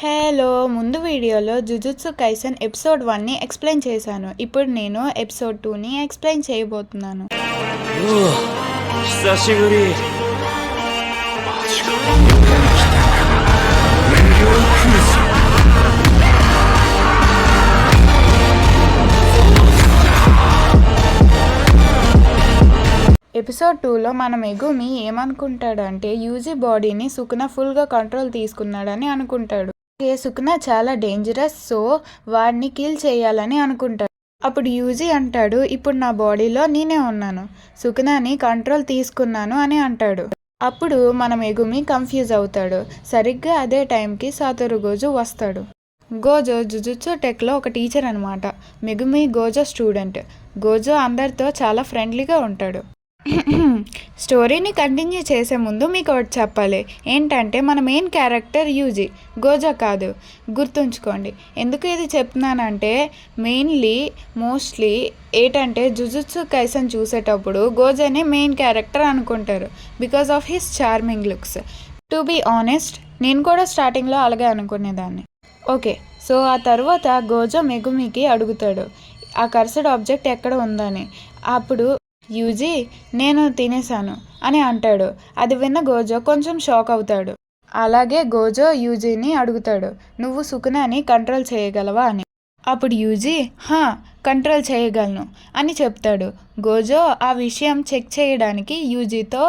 Hello! ముందు వీడియోలో 'jujutsu Kaisen' episode 1ని ఎక్స్‌ప్లెయిన్ చేశాను. ఇప్పుడు నేను ఎపిసోడ్ 2ని ఎక్స్‌ప్లెయిన్ చేయబోతున్నాను. 久しぶり。ఎపిసోడ్ 2లో మన మెగుమి ఏమనుకుంటాడంటే యూజీ బాడీని సుకున ఫుల్గా కంట్రోల్ తీసుకున్నాడని అనుకుంటాడు. సుకున చాలా డేంజరస్, సో వాడిని కిల్ చేయాలని అనుకుంటాడు. అప్పుడు యూజీ అంటాడు, ఇప్పుడు నా బాడీలో నేనే ఉన్నాను, సుకునాని కంట్రోల్ తీసుకున్నాను అని అంటాడు. అప్పుడు మన మెగుమి కన్ఫ్యూజ్ అవుతాడు. సరిగ్గా అదే టైంకి సాతోరు గోజో వస్తాడు. గోజో జుజుత్సు టెక్లో ఒక టీచర్ అనమాట. Megumi Gozo student. గోజో అందరితో చాలా ఫ్రెండ్లీగా ఉంటాడు. స్టోరీని కంటిన్యూ చేసే ముందు మీకు ఒకటి చెప్పాలి. ఏంటంటే మన మెయిన్ క్యారెక్టర్ యూజీ, గోజో కాదు. గుర్తుంచుకోండి. ఎందుకు ఇది చెప్తున్నానంటే మోస్ట్లీ ఏంటంటే జుజుత్సు కైసెన్ చూసేటప్పుడు గోజోనే మెయిన్ క్యారెక్టర్ అనుకుంటారు because of his charming looks. To be honest, నేను కూడా స్టార్టింగ్లో అలాగే అనుకునేదాన్ని. ఓకే, సో ఆ తర్వాత గోజో మెగుమికి అడుగుతాడు ఆ కర్సడ్ ఆబ్జెక్ట్ ఎక్కడ ఉందని. అప్పుడు యూజీ నేను తినేశాను అని అంటాడు. అది విన్న గోజో కొంచెం షాక్ అవుతాడు. అలాగే గోజో యూజీని అడుగుతాడు, నువ్వు సుకునాని కంట్రోల్ చేయగలవా అని. అప్పుడు యూజీ కంట్రోల్ చేయగలను అని చెప్తాడు. గోజో ఆ విషయం చెక్ చేయడానికి యూజీతో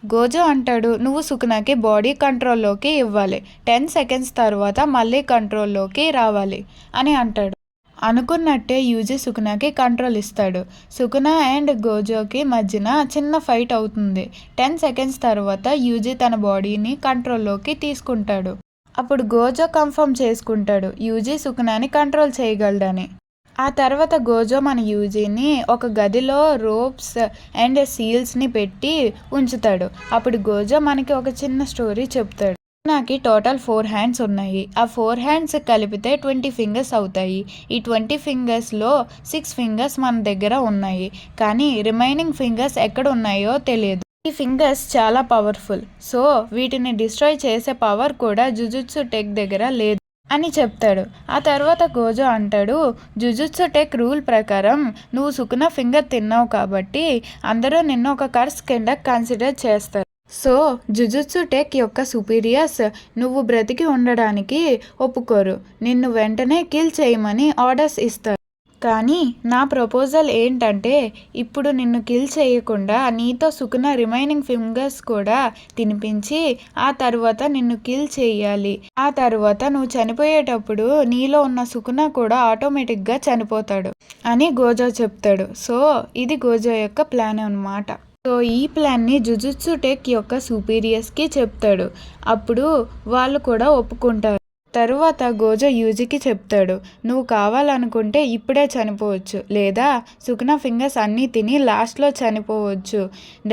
గోజో అంటాడు, నువ్వు సుకునాకి బాడీ కంట్రోల్లోకి ఇవ్వాలి, 10 సెకండ్స్ తర్వాత మళ్ళీ కంట్రోల్లోకి రావాలి అని అంటాడు. అనుకున్నట్టే యూజీ సుకునాకి కంట్రోల్ ఇస్తాడు. సుకునా అండ్ గోజోకి మధ్యన చిన్న ఫైట్ అవుతుంది. 10 సెకండ్స్ తర్వాత యూజీ తన బాడీని కంట్రోల్లోకి తీసుకుంటాడు. అప్పుడు గోజో కన్ఫర్మ్ చేసుకుంటాడు యూజీ సుకునాని కంట్రోల్ చేయగలడని. ఆ తర్వాత గోజో మన యూజీని ఒక గదిలో రోప్స్ అండ్ సీల్స్ని పెట్టి ఉంచుతాడు. అప్పుడు గోజో మనకి ఒక చిన్న స్టోరీ చెప్తాడు. నాకు టోటల్ 4 హ్యాండ్స్ ఉన్నాయి. ఆ 4 హ్యాండ్స్ కలిపితే 20 ఫింగర్స్ అవుతాయి. ఈ 20 ఫింగర్స్లో 6 ఫింగర్స్ మన దగ్గర ఉన్నాయి, కానీ రిమైనింగ్ ఫింగర్స్ ఎక్కడ ఉన్నాయో తెలియదు. ఈ ఫింగర్స్ చాలా పవర్ఫుల్, సో వీటిని డిస్ట్రాయ్ చేసే పవర్ కూడా జుజుత్సు టెక్ దగ్గర లేదు అని చెప్తాడు. ఆ తర్వాత గోజో అంటాడు, జుజుత్సు టెక్ రూల్ ప్రకారం నువ్వు సుకునా ఫింగర్ తిన్నావు కాబట్టి అందరూ నిన్ను ఒక కర్స్ కింద కన్సిడర్ చేస్తారు. సో జుజుత్సు టెక్ యొక్క సుపీరియర్స్ నువ్వు బ్రతికి ఉండడానికి ఒప్పుకోరు, నిన్ను వెంటనే కిల్ చేయమని ఆర్డర్స్ ఇస్తారు. కానీ నా ప్రపోజల్ ఏంటంటే ఇప్పుడు నిన్ను కిల్ చేయకుండా నీతో సుకునా రిమైనింగ్ ఫింగర్స్ కూడా తినిపించి ఆ తర్వాత నిన్ను కిల్ చేయాలి. ఆ తర్వాత నువ్వు చనిపోయేటప్పుడు నీలో ఉన్న సుకునా కూడా ఆటోమేటిక్గా చనిపోతాడు అని గోజో చెప్తాడు. సో ఇది గోజో యొక్క ప్లాన్ అన్నమాట. సో ఈ ప్లాన్ని జుజుత్సు టెక్ యొక్క సుపీరియర్స్కి చెప్తాడు. అప్పుడు వాళ్ళు కూడా ఒప్పుకుంటారు. తరువాత గోజో యూజీకి చెప్తాడు, నువ్వు కావాలనుకుంటే ఇప్పుడే చనిపోవచ్చు, లేదా సుకునా ఫింగర్స్ అన్నీ తిని లాస్ట్లో చనిపోవచ్చు,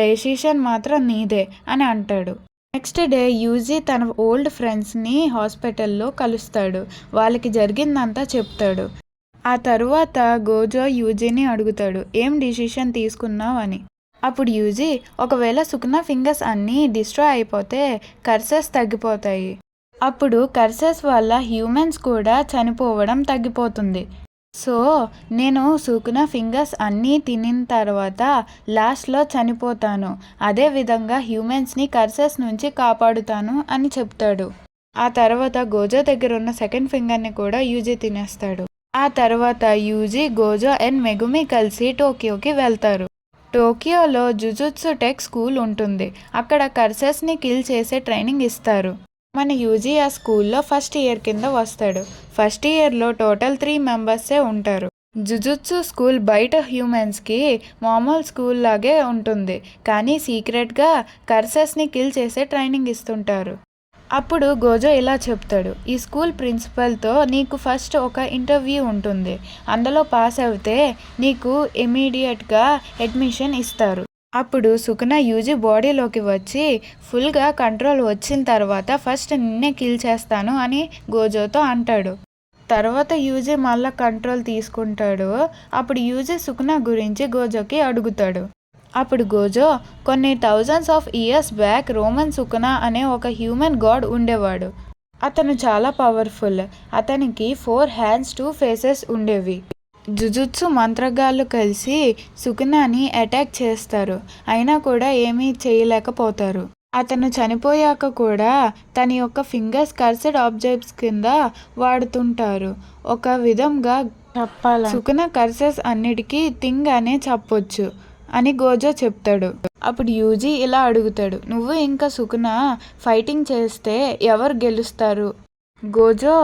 డెసిషన్ మాత్రం నీదే అని అంటాడు. నెక్స్ట్ డే యూజీ తన ఓల్డ్ ఫ్రెండ్స్ని హాస్పిటల్లో కలుస్తాడు. వాళ్ళకి జరిగిందంతా చెప్తాడు. ఆ తరువాత గోజో యూజీని అడుగుతాడు, ఏం డిసిషన్ తీసుకున్నావు అని. అప్పుడు యూజీ, ఒకవేళ సుకునా ఫింగర్స్ అన్నీ డిస్ట్రాయ్ అయిపోతే కర్సెస్ తగ్గిపోతాయి. అప్పుడు కర్సెస్ వల్ల హ్యూమన్స్ కూడా చనిపోవడం తగ్గిపోతుంది. సో నేను సుకునా ఫింగర్స్ అన్నీ తినిన తర్వాత లాస్ట్లో చనిపోతాను, అదేవిధంగా హ్యూమన్స్ని కర్సెస్ నుంచి కాపాడుతాను అని చెప్తాడు. ఆ తర్వాత గోజో దగ్గర ఉన్న సెకండ్ ఫింగర్ని కూడా యూజీ తినేస్తాడు. ఆ తర్వాత యూజీ, గోజో అండ్ మెగుమి కలిసి టోక్యోకి వెళ్తారు. టోక్యోలో జుజుత్సు టెక్ స్కూల్ ఉంటుంది. అక్కడ కర్సెస్ని కిల్ చేసే ట్రైనింగ్ ఇస్తారు. మన యూజీ ఆ స్కూల్లో ఫస్ట్ ఇయర్ కింద వస్తాడు. ఫస్ట్ ఇయర్లో టోటల్ 3 మెంబర్సే ఉంటారు. జుజుత్సు స్కూల్ బయట హ్యూమన్స్కి మామూలు స్కూల్ లాగే ఉంటుంది, కానీ సీక్రెట్గా కర్సెస్ని కిల్ చేసే ట్రైనింగ్ ఇస్తుంటారు. అప్పుడు గోజో ఇలా చెప్తాడు, ఈ స్కూల్ ప్రిన్సిపల్తో నీకు ఫస్ట్ ఒక ఇంటర్వ్యూ ఉంటుంది, అందులో పాస్ అయితే నీకు ఇమీడియట్గా అడ్మిషన్ ఇస్తారు. అప్పుడు సుకునా యూజీ బాడీలోకి వచ్చి ఫుల్గా కంట్రోల్ వచ్చిన తర్వాత ఫస్ట్ నిన్నే కిల్ చేస్తాను అని గోజోతో అంటాడు. తర్వాత యూజీ మళ్ళీ కంట్రోల్ తీసుకుంటాడు. అప్పుడు యూజీ సుకునా గురించి గోజోకి అడుగుతాడు. అప్పుడు గోజో, కొన్ని thousands of years back Ryomen Sukuna అనే ఒక హ్యూమన్ గాడ్ ఉండేవాడు. అతను చాలా పవర్ఫుల్. అతనికి 4 హ్యాండ్స్ 2 ఫేసెస్ ఉండేవి. జుజుత్సు మంత్రగాళ్ళు కలిసి సుకునాని అటాక్ చేస్తారు. అయినా కూడా ఏమీ చేయలేకపోతారు. అతను చనిపోయాక కూడా తన యొక్క ఫింగర్స్ కర్సెడ్ ఆబ్జెక్ట్స్ కింద వాడుతుంటారు. ఒక విధంగా చెప్పాలి సుకునా కర్సెస్ అన్నిటికీ థింగ్ అనే చెప్పొచ్చు అని గోజో చెప్తాడు. అప్పుడు యూజీ ఇలా అడుగుతాడు, నువ్వు ఇంకా సుకునా ఫైటింగ్ చేస్తే ఎవరు గెలుస్తారు? గోజో,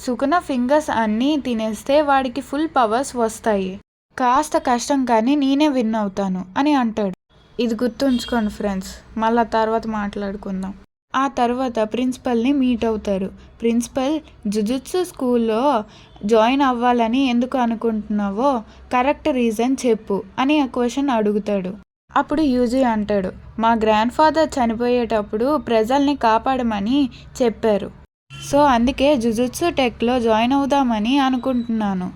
సుకునా ఫింగర్స్ అన్నీ తినేస్తే వాడికి ఫుల్ పవర్స్ వస్తాయి. కాస్త కష్టం కానీ నేనే విన్ అవుతాను అని అంటాడు. ఇది గుర్తుంచుకోండి ఫ్రెండ్స్, మళ్ళా తర్వాత మాట్లాడుకుందాం. ఆ తర్వాత ప్రిన్సిపల్ని మీట్ అవుతారు. ప్రిన్సిపల్, జుజుత్సు స్కూల్లో జాయిన్ అవ్వాలని ఎందుకు అనుకుంటున్నావో కరెక్ట్ రీజన్ చెప్పు అని ఆ క్వశ్చన్ అడుగుతాడు. అప్పుడు యూజీ అంటాడు, మా గ్రాండ్ ఫాదర్ చనిపోయేటప్పుడు ప్రజల్ని కాపాడమని చెప్పారు. సో అందుకే జుజుత్సు టెక్లో జాయిన్ అవుదామని అనుకుంటున్నాను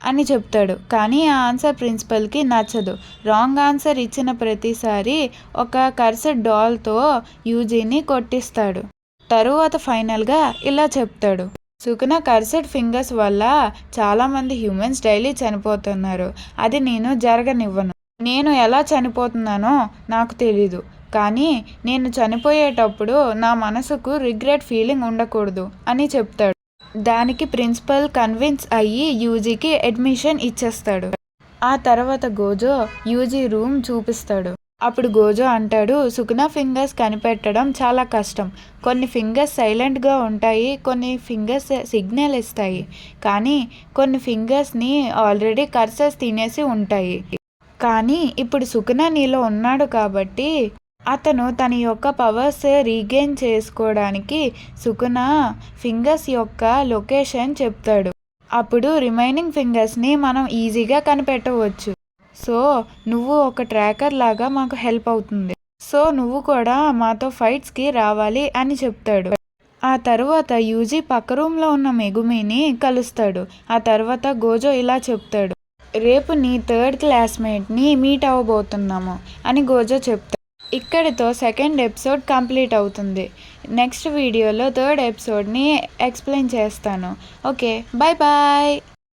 అని చెప్తాడు. కానీ ఆ ఆన్సర్ ప్రిన్సిపల్కి నచ్చదు. రాంగ్ ఆన్సర్ ఇచ్చిన ప్రతిసారి ఒక కర్సెడ్ డాల్తో యూజీని కొట్టిస్తాడు. తరువాత ఫైనల్గా ఇలా చెప్తాడు, సుకునా కర్సెడ్ ఫింగర్స్ వల్ల చాలామంది హ్యూమన్స్ డైలీ చనిపోతున్నారు. అది నేను జరగనివ్వను. నేను ఎలా చనిపోతున్నానో నాకు తెలీదు, కానీ నేను చనిపోయేటప్పుడు నా మనసుకు రిగ్రెట్ ఫీలింగ్ ఉండకూడదు అని చెప్తాడు. దానికి ప్రిన్సిపల్ కన్విన్స్ అయ్యి యూజీకి అడ్మిషన్ ఇచ్చేస్తాడు. ఆ తర్వాత గోజో యూజీ రూమ్ చూపిస్తాడు. అప్పుడు గోజో అంటాడు, సుకునా ఫింగర్స్ కనిపెట్టడం చాలా కష్టం. కొన్ని ఫింగర్స్ సైలెంట్గా ఉంటాయి, కొన్ని ఫింగర్స్ సిగ్నల్ ఇస్తాయి, కానీ కొన్ని ఫింగర్స్ని ఆల్రెడీ కర్సెస్ తినేసి ఉంటాయి. కానీ ఇప్పుడు సుకునా నీలో ఉన్నాడు కాబట్టి అతను తన యొక్క పవర్స్ రీగెయిన్ చేసుకోవడానికి సుకునా ఫింగర్స్ యొక్క లొకేషన్ చెప్తాడు. అప్పుడు రిమైనింగ్ ఫింగర్స్ని మనం ఈజీగా కనిపెట్టవచ్చు. సో నువ్వు ఒక ట్రాకర్ లాగా మాకు హెల్ప్ అవుతుంది. సో నువ్వు కూడా మాతో ఫైట్స్కి రావాలి అని చెప్తాడు. ఆ తర్వాత యూజీ పక్క రూమ్లో ఉన్న మెగుమిని కలుస్తాడు. ఆ తర్వాత గోజో ఇలా చెప్తాడు, రేపు నీ 3rd క్లాస్మేట్ని మీట్ అవ్వబోతున్నాము అని గోజో చెప్తాడు. ఇక్కడితో 2nd ఎపిసోడ్ కంప్లీట్ అవుతుంది. నెక్స్ట్ వీడియోలో 3rd ఎపిసోడ్ని ఎక్స్ప్లెయిన్ చేస్తాను. Okay, bye bye.